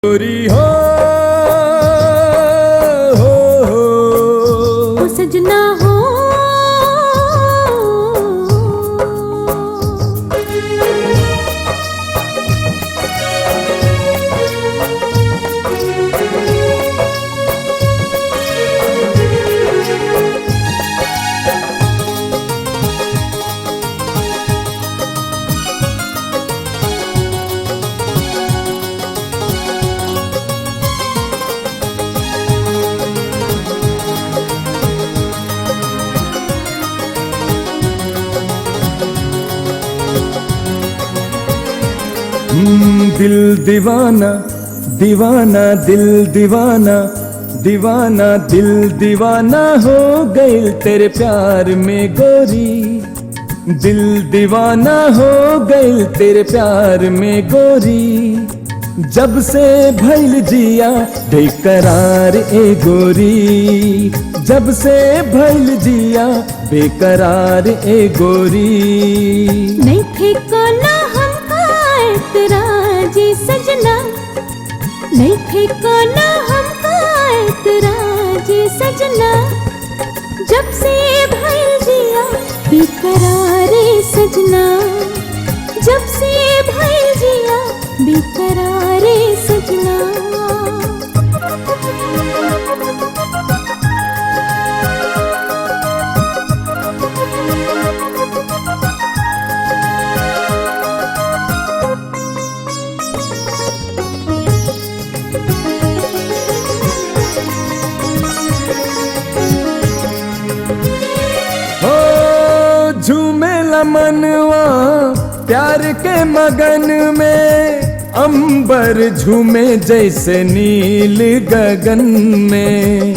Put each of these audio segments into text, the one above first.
गोरी हो सजना हो दिल दीवाना दीवाना दिल दीवाना दीवाना दिल दीवाना हो गइल तेरे प्यार में गोरी। दिल दीवाना हो गइल तेरे प्यार में गोरी। जब से भइल जिया बेकरार ए गोरी। जब से भइल जिया बेकरार ए गोरी। नहीं ठिकाना हमका एतराज सजना, नहीं ठिकाना हमका एतराज सजना। जब से भइल जिया बेकरार सजना, जब से भइल जिया बेकरार सजना। झूमेला मनवा प्यार के मगन में, अंबर झूमे जैसे नील गगन में।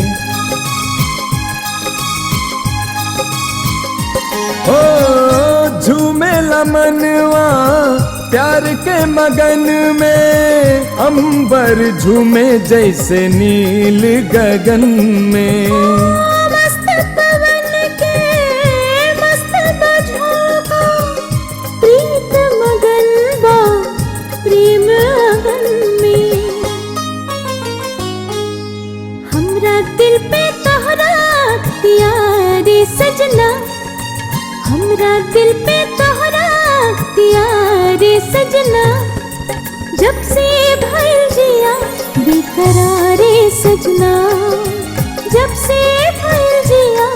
हो झूमेला मनवा प्यार के मगन में, अंबर झूमे जैसे नील गगन में। दिल पे तोहरा अख्तियार सजना, हमरा दिल पे तोहरा अख्तियार सजना। जब से भइल जिया बेकरार सजना, जब से भइल जिया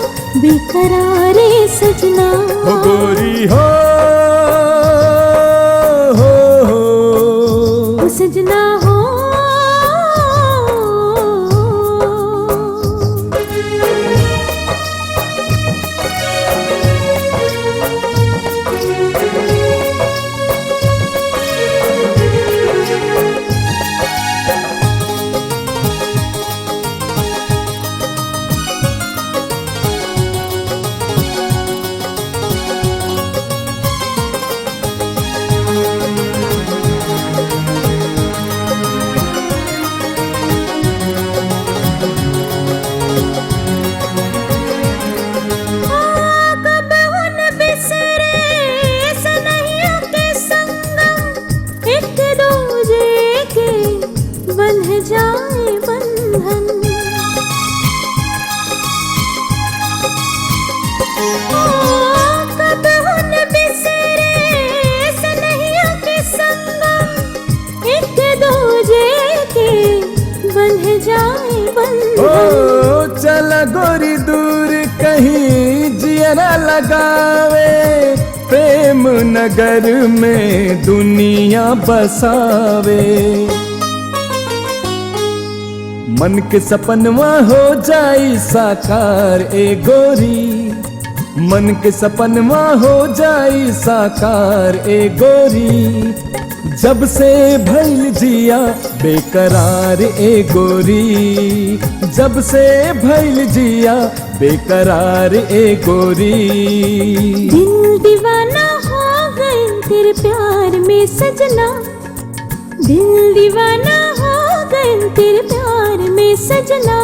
बेकरार सजना। हो गोरी हो सजना हो। जाए बंधन कब हुन बिसरे सनहिया के संगम, एक दूजे के बंध जाए बंधन। ओ चल गोरी दूर कहीं जियरा लगावे, प्रेम नगर में दुनिया बसावे। मन के सपनवा हो जाई साकार ए गोरी। मन के सपनवा हो जाई साकार ए गोरी। जब से भइल जिया बेकरार ए गोरी। जब से भइल जिया बेकरार ए गोरी। दिल दीवाना हो गए तेरे प्यार में सजना, दिल दीवाना हो गए तेरे प्यार में सजना।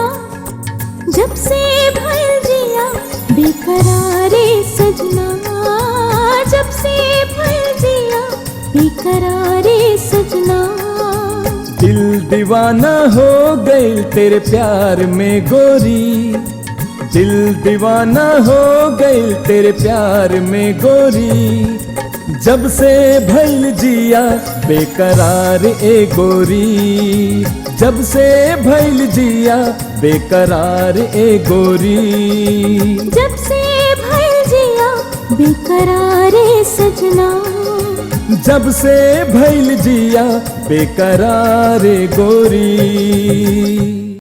जब से भइल जिया बेकरार सजना, जब से भइल जिया बेकरार सजना। दिल दिल दीवाना हो गइल तेरे प्यार में गोरी, दिल दीवाना हो गइल तेरे प्यार में गोरी। जब से भइल जिया बेकरार ए गोरी, जब से भइल जिया बेकरार ए गोरी। जब से भइल जिया बेकरार ए सजना, जब से भइल जिया बेकरार ए गोरी।